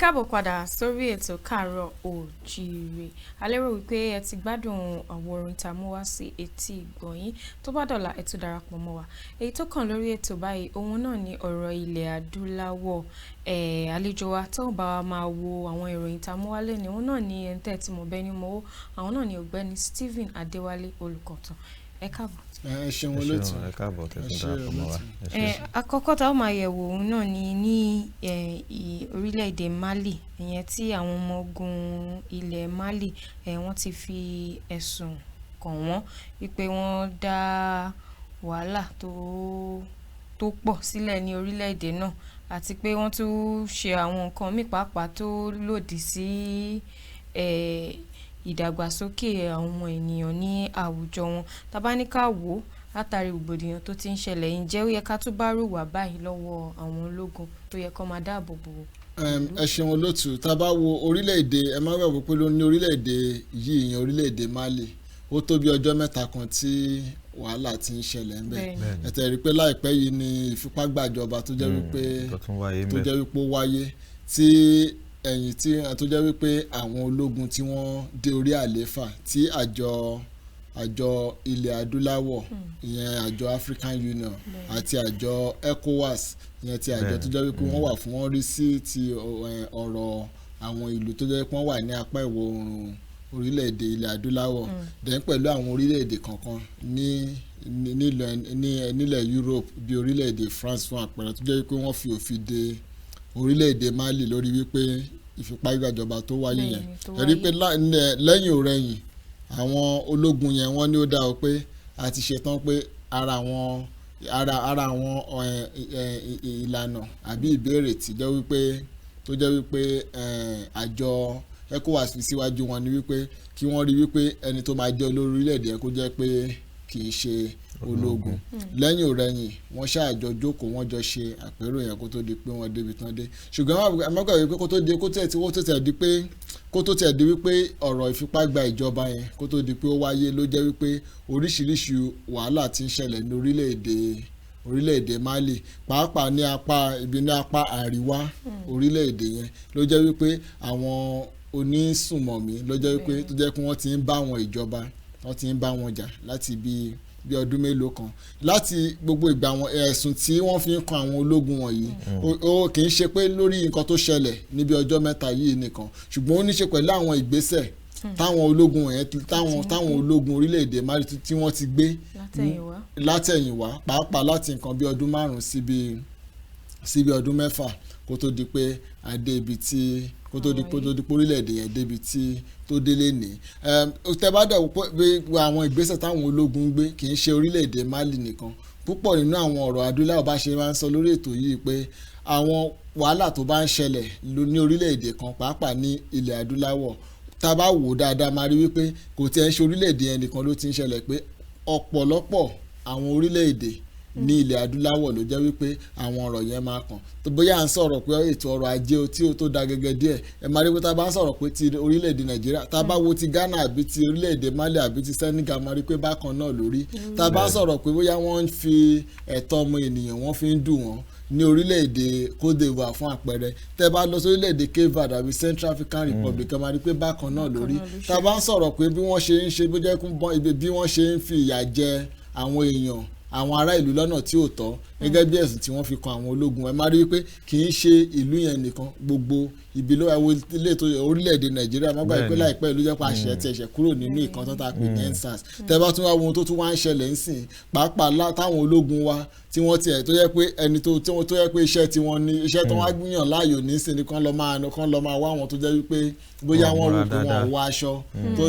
káàbọ̀ padà sórí ètò Káàárọ̀ Oòjíire. A lérò wípé ẹ ti gbádùn àwọn orin tá a mú wá sí etí ìgbọ̀nyín. Tó bá dọ̀la ẹ tún darapọ̀ mọ́ wa. Èyí tó kàn lórí ètò báyìí òun náà ni ọ̀rọ̀ ilẹ̀ adúláwọ̀. Àlejò wa tó bá wa máa wo àwọn ìròyìn tá a mú wá lẹ́ni òun náà ni ẹni tẹ́ ti mọ̀ bẹ́ẹ̀ ni mọ́wọ́. Àwọn náà ni ọ̀gbẹ́ni Stephen Adéwálé Olùkọ̀tàn. Ẹ káàbọ̀. Ẹ ṣeun olóòtú. Ẹ káàbọ̀ tẹ̀sán darapọ̀ mọ́ wa. Àkọ́kọ́ tá a máa yẹ̀wò òun náà ni ní orílẹ̀-èdè Mali, ìyẹn tí àwọn ọmọ ogun ilẹ̀ Mali wọ́n ti fi ẹ̀sùn kàn wọ́n wípé wọ́n dá wàhálà tó pọ̀ sílẹ̀ ní orílẹ̀-èdè náà àti pé wọ́n tún ṣe àwọn nǹkan míì pàápàá tó lòdì sí ìdàgbàsókè àwọn ọmọ ènìyàn ní àwùjọ wọn. Tá bá ní ká wò ó látàrí rògbòdìyàn tó ti ń ṣẹlẹ̀, ǹjẹ́ ó yẹ ká tún bá rò wá báyìí lọ́wọ́ àwọn ológun tó yẹ kó máa dáàbò bò ó? Ẹ ṣeun olóòtú. Tá bá wo orílẹ̀-èdè, ẹ má gbàgbọ́ pé ló ní orílẹ̀-èdè yìí, ìyẹn orílẹ̀-èdè Mali, ó tó bí ọjọ́ mẹ́ta kan tí wàhálà ti ń ṣẹlẹ̀ ńbẹ̀. Ẹ tẹ̀ rí pé láìpẹ́ yìí ni ìfipágbàjọba tó jẹ́ wípé ó wáyé tí ẹ̀yìn tí tó jẹ́ wípé àwọn ológun tí wọ́n dé orí àlééfà tí àjọ ilẹ̀ adúláwọ̀, ìyẹn àjọ African Union àti àjọ ECOWAS, ìyẹn ti àjọ tó jẹ́ wípé wọ́n wà fún wọn rí sí ti ọ̀rọ̀ àwọn ìlú tó jẹ́ pé wọ́n wà ní apá ìwọ̀ oòrùn orílẹ̀-èdè ilẹ̀ adúláwọ̀ dẹ̀ pẹ̀lú àwọn orílẹ̀-èdè kankan nílẹ̀ Europe bí orílẹ̀-èdè France fún àpẹẹrẹ tó jẹ́ wípé wọ́n fi òfin de orílẹ̀-èdè Mali lórí wípé ìfipágbàjọba tó wáyé yẹn. Ẹ rí pé lẹ́yìn òrẹ́yìn àwọn ológun yẹn wọ́n ní ó dá o pé a ti ṣetán pé ara àwọn ìlànà àbí ìbéèrè tó jẹ́ wípé àjọ ECOWAS fi síwájú wọn ni wípé kí wọ́n rí wípé ẹni tó máa jẹ́ olórí orílẹ̀-èdè yẹn kó jẹ́ pé kì í ṣe ológun. Lẹ́yìn òrẹ́yìn wọ́n ṣáàjọ jókòó, wọ́n jọ ṣe àpérò yẹn kó tó di pé wọ́n débi tán dé. Ṣùgbọ́n àmọ́gbà wípé kó tó tẹ̀ di wípé ọ̀rọ̀ ìfipágba ìjọba yẹn kó tó di pé ó wáyé ló jẹ́ wípé oríṣiríṣi wàhálà ti ń ṣẹlẹ̀ ní orílẹ̀-èdè Mali, pàápàá ní apá àríwá orílẹ̀-èdè yẹn ló jẹ́ wípé àwọn onísùnmọ̀mí ló jẹ́ wípé tó jẹ́ pé wọ́n ti ń bá àwọn ìjọba wọ́n ti ń bá wọn jà láti bí ọdún mélòó kan. Láti gbogbo ìgbà àwọn ẹ̀sùn tí wọ́n fi ń kan àwọn ológun wọ̀nyí ó kì í ṣe pé lórí nǹkan tó ṣẹlẹ̀ níbi ọjọ́ mẹ́ta yìí nìkan, ṣùgbọ́n ó ní ṣe pẹ̀lú àwọn ìgbésẹ̀ táwọn ológun wọ̀nyẹn táwọn ológun orílẹ̀-èdè Mali tí wọ́n ti gbé látẹ̀yìnwá pàápàá láti nǹkan bí ọdún 5 síbi ọdún 6 kó tó di pé adé ibi tí kó tó di pé orílẹ̀-èdè yẹn débi tí tó délé ní. Tẹ́bádẹ̀ pé àwọn ìgbésẹ̀ táwọn ológun gbé kì í ṣe orílẹ̀-èdè Mali nìkan. Púpọ̀ nínú àwọn ọ̀rọ̀ adúláwọ̀ bá ṣe máa ń sọ lórí ètò yìí pé àwọn wàhálà tó bá ń ṣẹlẹ̀ ní orílẹ̀-èdè kan pàápàá ní ilẹ̀ adúláwọ̀ tá a bá wò dáadáa máa rí wípé kò tiẹ̀ ń ṣe orílẹ̀-èdè yẹn nìkan ló ti ń ṣẹlẹ̀, pé ọ̀pọ̀lọpọ̀ àwọn orílẹ̀-èdè ní ilẹ̀ adúláwọ̀ ló jẹ́ wípé àwọn ọ̀rọ̀ yẹn máa kàn. Bóyá à ń sọ̀rọ̀ pé ètò ọrọ̀ ajé tí ó tó da gẹ́gẹ́ díẹ̀, ẹ máa rí pé tá a bá ń sọ̀rọ̀ pé ti orílẹ̀-èdè Nàìjíríà, tá a bá wo ti Ghana àbí ti orílẹ̀-èdè Mali àbí ti Senegal, máa rí pé bákan náà lórí. Tá a bá ń sọ̀rọ̀ pé bóyá wọ́n ń fi ẹ̀tọ́ ọmọ ènìyàn wọ́n fi ń dùn wọ́n ní orílẹ̀-èdè Côte d'Ivoire fún àpẹẹrẹ, tẹ́ bá lọ sí orílẹ̀-èdè Cape Verde àbí Central African Republic, ẹ máa rí pé bákan náà lórí. Tá a bá ń sọ̀rọ̀ pé bí wọ́n ṣe ń ṣe bí wọ́n ṣe ń fi ìyà jẹ àwọn èèyàn àwọn ará ìlú lọ́nà tí ò tọ́ gẹ́gẹ́ bí ẹ̀sùn tí wọ́n fi kan àwọn ológun, ẹ máa rí wípé kì í ṣe ìlú yẹn nìkan, gbogbo ibi ló ẹwọ ilé ètò orílẹ̀-èdè Nàìjíríà má gbàgbé pé láìpẹ́ ìlú jẹ́ pé àṣẹ ti ẹ̀ṣẹ̀ kúrò nínú ìkan tó ta pè ní EndSARS. Tẹ́ bá tún wá ohun tó tún wá ń ṣẹlẹ̀ ńsìn pàápàá táwọn ológun wa tí wọ́n tiẹ̀ tó yẹ pé ẹni tó yẹ pé iṣẹ́ tí wọ́n ní iṣẹ́ tó wá gbìyàn láàyò nísìn ni kán lọ máa wá àwọn tó jẹ́ wípé bóyá wọ́n rò pé wọ́n wọ aṣọ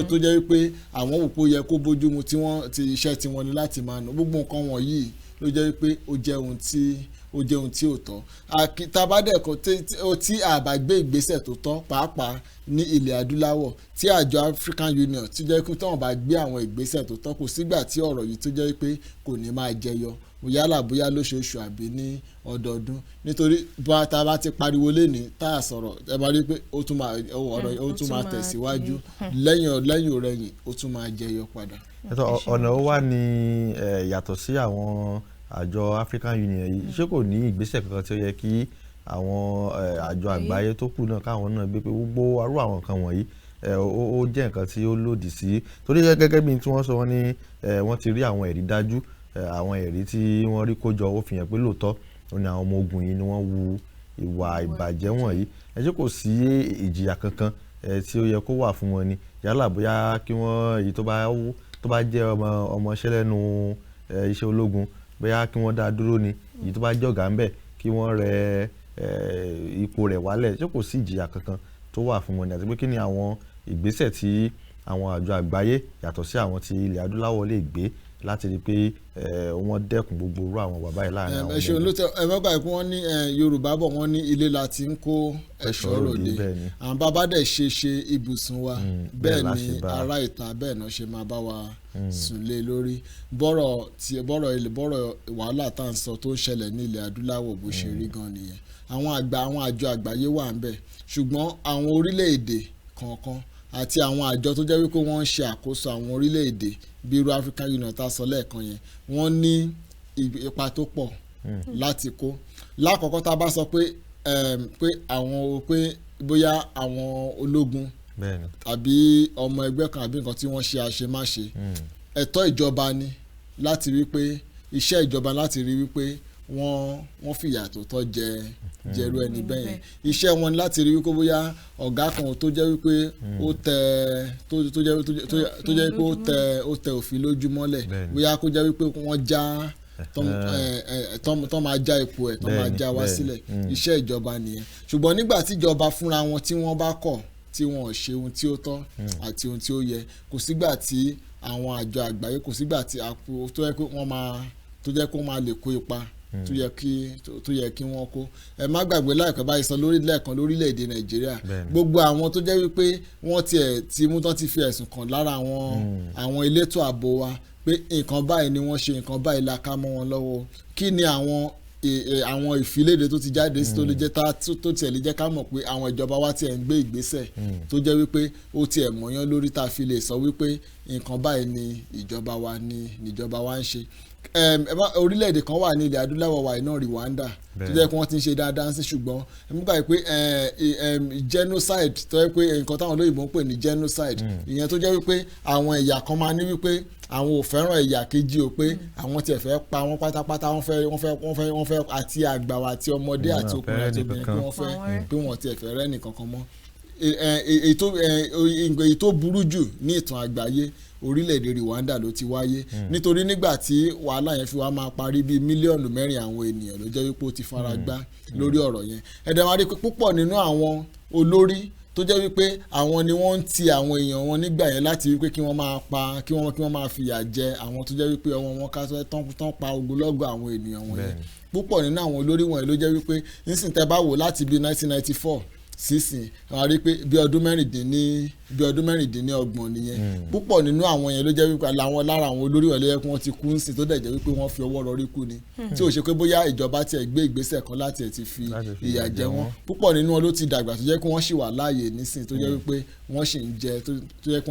tó jẹ́ wípé àwọn wò pé ó yẹ kó bójúmu ti iṣẹ́ tí wọ́n ní láti máa nù. Gbogbo nǹkan wọ̀nyí ló jẹ́ wípé ó jẹ́ ohun tí ò tọ́. Tabadẹ́kọ̀ tí àbá gbé ìgbésẹ̀ tó tọ́ pàápàá ní ilẹ̀ adúláwọ̀ tí àjọ African Union tí jẹ́ pé táwọn bá gbé àwọn ìgbésẹ̀ tó tọ́ kò sígbà tí ọ̀rọ̀ yìí tó jẹ́ pé kò ní máa jẹyọ bóyá lóṣooṣù àbí ní ọdọọdún, nítorí bá tá a bá ti pariwo lénìí tá a sọ̀rọ̀ ẹ bá rí pé ó tún máa tẹ̀síwájú lẹ́yìn òrẹ́yìn ó tún máa jẹyọ padà. Ọ̀nà ó wà ní yàtọ̀ sí àwọn àjọ African Union yìí, ṣé kò ní ìgbésẹ̀ kankan tí ó yẹ kí àwọn àjọ àgbáyé tó kù náà káwọn náà gbé pé gbogbo arú àwọn nǹkan wọ̀nyí ó jẹ́ nǹkan tí ó lòdì sí torí gẹ́gẹ́ bí tí wọ́n sọ wọ́n ní wọ́n ti rí àwọn ẹ̀rí dájú àwọn ẹ̀rí tí wọ́n rí kójọ ó fi hàn pé lóòótọ́ ó ní àwọn ọmọ ogun yìí ni wọ́n wu ìwà ìbàjẹ́ wọ̀nyí ẹ jẹ́ kò sí ìjìyà kankan tí ó yẹ kó wà fún wọn ni yálà bóyá kí wọ́n èyí tó bá jẹ́ ọmọọṣẹ́ lẹ́nu iṣẹ́ ológun bóyá kí wọ́n dá dúró ni èyí tó bá jẹ́ ọ̀gá ń bẹ̀ kí wọ́n rẹ ipò rẹ̀ wálẹ̀ ṣé kò sí ìjìyà kankan tó wà fún wọn ni àti pé kí ni àwọn ìgbésẹ̀ tí àwọn àjọ àgbáyé yàtọ̀ sí àwọn tí ilẹ̀ adúláwọ̀ lè gbé láti rí i pé wọ́n dẹ́kun gbogbo irú àwọn bàbá yìí láàrin àwọn ọmọ ẹ̀ṣọ́ ló tẹ ẹ̀mọ́gbà yìí wọ́n ní Yorùbá bọ̀ wọ́n ní ilé la ti ń kó ẹ̀ṣọ́ ròde àwọn bàbá dẹ̀ ṣe ibùsùn wa bẹ́ẹ̀ ni ará ìta bẹ́ẹ̀ náà ṣe máa bá wa sùn lé lórí bọ́rọ̀ wàhálà tá à ń sọ tó ń ṣẹlẹ̀ ní ilẹ̀ adúláwọ̀ bó ṣe rí gan nìyẹn àwọn àjọ àgbáyé wà ń bẹ̀ ṣùgbọ́n àwọn orílẹ̀-èdè kọ̀ọ̀kan àti àwọn àjọ tó jẹ́ wípé wọ́n ń ṣe àkóso àwọn orílẹ̀-èdè bí irú African Union tá a sọ lẹ́ẹ̀kan yẹn wọ́n ní ipa tó pọ̀ láti kó lákọ̀ọ́kọ́ tá a bá sọ pé bóyá àwọn ológun tàbí ọmọ ẹgbẹ́ kan àbí nǹkan tí wọ́n ṣe àṣemáṣe ẹ̀tọ́ ìjọba ni láti rí pé iṣẹ́ ìjọba láti rí wípé wọ́n fìyà tó tọ́ jẹrú ẹni bẹ́ẹ̀ yẹn iṣẹ́ wọn láti rí wípé bóyá ọ̀gá kan tó jẹ́ wípé ó tẹ òfin lójú mọ́lẹ̀ bóyá kó jẹ́ wípé wọ́n já tọ́ máa já ipò ẹ̀ tọ́ máa já wá sílẹ̀ iṣẹ́ ìjọba nìyẹn ṣùgbọ́n nígbà tí ìjọba fúnra wọn tí wọ́n bá kọ̀ tí wọ́n ò ṣe ohun tí ó tọ́ àti ohun tí ó yẹ kò sígbà tí àwọn àjọ àgbáyé kò sígbà tí àpò tó yẹ pé tó jẹ́ kó máa lè kó ipa tó yẹ kí wọ́n kó ẹ má gbàgbé láìpẹ́ báyìí sọ lórílẹ̀‐èdè Nàìjíríà gbogbo àwọn tó jẹ́ wípé wọ́n ti mú tán ti fi ẹ̀sùn kàn lára àwọn elétò ààbò wa pé nǹkan báyìí ni wọ́n ṣe nǹkan báyìí la ká mọ́ wọn lọ́wọ́ kí ni àwọn ìfiléde tó ti jáde sí tó lè jẹ́ tó tiẹ̀ lè jẹ́ ká mọ̀ pé àwọn ìjọba wa tiẹ̀ ń gbé ìgbésẹ̀ tó jẹ́ wípé ó tiẹ̀ mọ̀yán lórí tá a fi lè sọ wípé nǹkan báyìí ni ìjọba wa ń ṣe orílẹ̀-èdè kan wà ní ilẹ̀ adúláwọ̀ wa iná Rwanda tó jẹ́ pé wọ́n ti ń ṣe dáadáa sí ṣùgbọ́n nígbà pé genocide tó jẹ́ pé nǹkan táwọn olóyìnbó ń pè ní genocide ìyẹn tó jẹ́ wípé àwọn ẹ̀yà kan máa ní wípé àwọn ò fẹ́ràn ẹ̀yà kejì o pé àwọn tiẹ̀ fẹ́ pa wọ́n pátápátá wọ́n fẹ́ àti àgbà wa àti ọmọdé àti ọkùnrin àti obìnrin pé wọ́n fẹ́ pé wọ́n tiẹ̀ fẹ́ rẹ́ nìkankan mọ́ èyí tó burú jù ní ìtàn àgbáyé orílẹ̀-èdè Rwanda ló ti wáyé nítorí nígbà tí wàhálà yẹn fi wá máa parí bíi mílíọ̀nù 4 àwọn ènìyàn ló jẹ́ wípé ó ti fara gbá lórí ọ̀rọ̀ yẹn ẹ̀dẹ̀ máa rí pé púpọ̀ nínú àwọn olórí tó jẹ́ wípé àwọn ni wọ́n ń ti àwọn èèyàn wọn nígbà yẹn láti wípé kí wọ́n máa pa kí wọ́n máa fìyà jẹ àwọn tó jẹ́ wípé ọmọ wọn ká tán pa ogunlọ́gọ̀ àwọn ènìyàn wọn yẹn púpọ̀ nínú àwọn olórí wọ̀nyí ló jẹ́ wípé nísìnyí tẹ́ bá wò láti bíi 1994 sísìn wọ́n rí pé bí ọdún mẹ́rìndínlọ́gbọ̀n nìyẹn púpọ̀ nínú àwọn yẹn ló jẹ́ wípé lára àwọn olórí wọ̀nyí ló yẹ kí wọ́n ti kú sí tó dẹ̀ jẹ́ wípé wọ́n fi ọwọ́ rọrí kú ni tí ò ṣe pé bóyá ìjọba tiẹ̀ gbé ìgbésẹ̀ kan láti ẹ̀ ti fi ìyà jẹ wọ́n púpọ̀ nínú wọn ló ti dàgbà tó jẹ́ pé wọ́n ṣì wà láàyè nísìn tó jẹ́ wípé wọ́n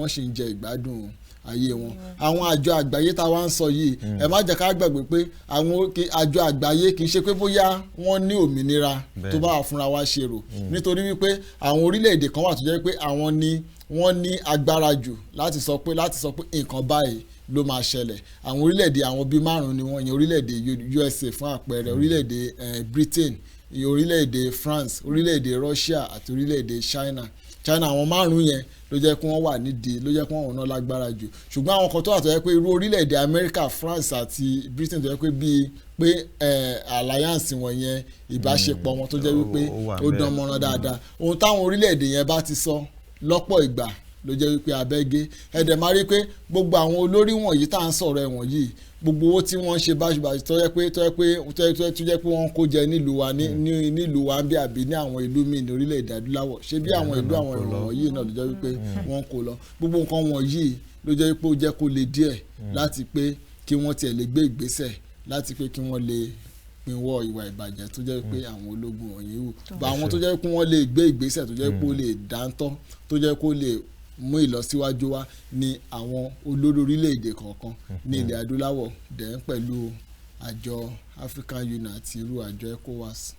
ṣì ń jẹ ìgbádùn ayé wọn àwọn àjọ àgbáyé tá a wá ń sọ yìí ẹ má jẹ́ ká gbàgbé pé àwọn àjọ àgbáyé kì í ṣe pé bóyá wọ́n ní òmìnira tó bá wà fúnra wa ṣe rò nítorí wípé àwọn orílẹ̀-èdè kan wà tó jẹ́ pé àwọn ni wọ́n ní agbára jù láti sọ pé nǹkan báyìí ló máa ṣẹlẹ̀ àwọn orílẹ̀-èdè àwọn bíi 5 ni wọ́n yẹn orílẹ̀-èdè USA fún àpẹẹrẹ orílẹ̀-èdè Britain orílẹ̀-èdè France orílẹ̀-èdè Russia àti orílẹ̀-èdè China àwọn 5 yẹn ló jẹ́ kí wọ́n wà nídìí ló jẹ́ kí wọ́n wọ̀nà lágbára jù ṣùgbọ́n àwọn kan tó wà tó yẹ pé irú orílẹ̀-èdè America France àti Britain tó yẹ pé bíi pé alliance wọn yẹn ìbáṣepọ̀ wọn tó jẹ́ wípé ó dán mọ́rán dáadáa ohun táwọn orílẹ̀-èdè yẹn bá ti sọ lọ́pọ̀ ìgbà ló jẹ́ wípé abẹ́gẹ́ ẹ̀dẹ̀ máa rí pé gbogbo àwọn olórí wọ̀nyí tá à ń sọ̀rọ̀ ẹ̀ wọ̀nyí gbogbo owó tí wọ́n ń ṣe báṣubàṣu tó jẹ́ pé wọ́n kó jẹ nílùú wa nílùú wa bí àbí ní àwọn ìlú míì ní orílẹ̀-èdè adúláwọ̀ ṣé bí àwọn ìlú àwọn ìrànwọ́ yìí náà ló jẹ́ wípé wọ́n kó lọ gbogbo nǹkan wọ̀nyí ló jẹ́ wípé ó jẹ́ kó le díẹ̀ láti pé kí wọ́n tiẹ̀ lè gbé ìgbésẹ̀ láti pé kí wọ́n lè pinwọ́ ìwà ìbàjẹ́ tó jẹ́ pé àwọn ológun wọ̀nyí wù bá àwọn tó jẹ́ pé wọ́n lè gbé ìgbésẹ̀ tó jẹ́ pé ó lè dáńtọ́ tó jẹ́ kó lè mú ìlọsíwájú wá ní àwọn olórí orílẹ̀-èdè kọ̀ọ̀kan ní ilẹ̀ adúláwọ̀ dẹ̀ pẹ̀lú àjọ African Union àti irú àjọ ECOWAS.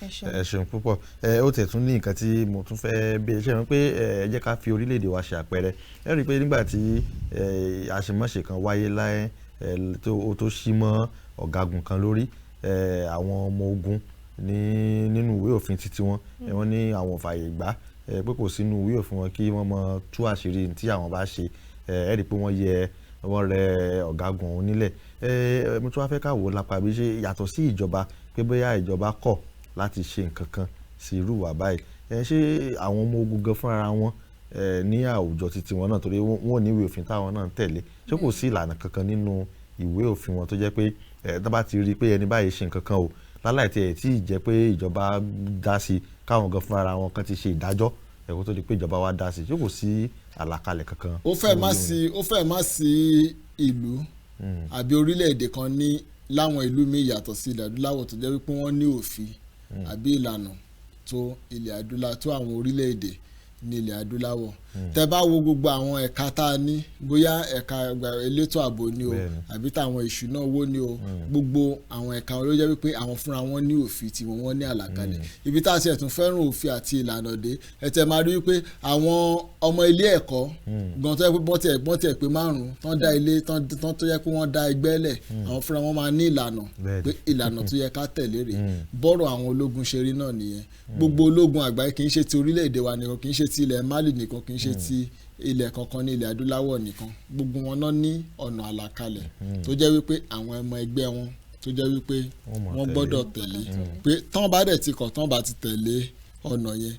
ẹ ṣeun púpọ̀. Ó tẹ̀ tún ní nǹkan tí mo tún fẹ́ bí ṣe rán pé ẹ jẹ́ ká fi orílẹ̀-èdè wa ṣe àpẹẹrẹ. Ẹ rí i pé nígbà tí àṣemáṣe kan wáyé láyé tó ṣí mọ́ ọ̀gágun kan lórí, àwọn ọmọ ogun nínú ìwé òfin títí wọn wọ́n ní àwọn fààyè gbà pé kò sínú ìwé òfin wọn kí wọ́n mọ tú àṣírí tí àwọn bá ṣe. Ẹ rí i pé wọ́n rẹ ọ̀gágun ọ̀hún nílẹ̀. Mo tún wá fẹ́ ká wò lápá bí ṣe yàtọ̀ sí ìjọba pé bóyá ìjọba kọ̀ láti ṣe nǹkan kan sí irú ìwà báyìí, ṣé àwọn ọmọ ogun gan fúnra wọn ní àwùjọ títí wọn náà, torí wọn ò ní ìwé òfin táwọn náà ń tẹ̀lé, ṣé kò sí ìlànà kankan nínú ìwé òfin wọn tó jẹ́ pé tó bá ti rí i pé ẹni báyìí ṣe nǹkan kan o láláì tí ẹ̀ tí ì jẹ́ pé ìjọba dá sí káwọn gan fúnra wọn kan ti ṣe ìdájọ́ ẹ̀kọ́ tó di pé ìjọba wa dá sí, ṣé kò sí àlàkalẹ̀ kankan? Ó fẹ́ má sí ìlú àbí orílẹ̀-èdè kan ní láwọn ìlú míì yàtọ̀ sí ilẹ̀ adúláwọ̀ tó jẹ́ wípé wọ́n ní òfin àbí ìlànà tó ilẹ̀ adúláwọ̀ tó àwọn orílẹ̀-èdè ní ilẹ̀ adúláwọ̀. Tẹ́ bá wo gbogbo àwọn ẹ̀ka tá a ní, bóyá ẹ̀ka elétò ààbò ni o àbí táwọn ìṣúná owó ni o, gbogbo àwọn ẹ̀ka wọn ló jẹ́ wípé àwọn fúnra wọn ní òfin tí wọ́n ní àlàkalẹ̀. Ibi tá a ti ẹ̀tún fẹ́ràn òfin àti ìlànà dé, ẹ tẹ́ máa rí wípé àwọn ọmọ ilé ẹ̀kọ́ gan tó yẹ pé bọ́n tiẹ̀ pé 5 tán dá ilé tán tó yẹ pé wọ́n dá ẹgbẹ́ lẹ̀, àwọn fúnra wọn máa ní ìlànà pé ìlànà tó yẹ ká tẹ̀lé rè. Bọ́rọ̀ àwọn ológun ṣe rí náà nìyẹn. Gbogbo ológun àgbáyé kì í ṣe ti orílẹ̀-èdè wa nìkan, kì í ṣe ti ilẹ̀ Mali nìkan, kì í ṣe ti ilẹ̀ kankan ní ilẹ̀ adúláwọ̀ nìkan. Gbogbo wọn náà ní ọ̀nà àlàkalẹ̀ tó jẹ́ wípé àwọn ọmọ ẹgbẹ́ wọn tó jẹ́ wípé wọ́n gbọ́dọ̀ tẹ̀lé, pé tán bá dẹ̀ ti kọ̀ tán bá ti tẹ̀lé ọ̀nà yẹn,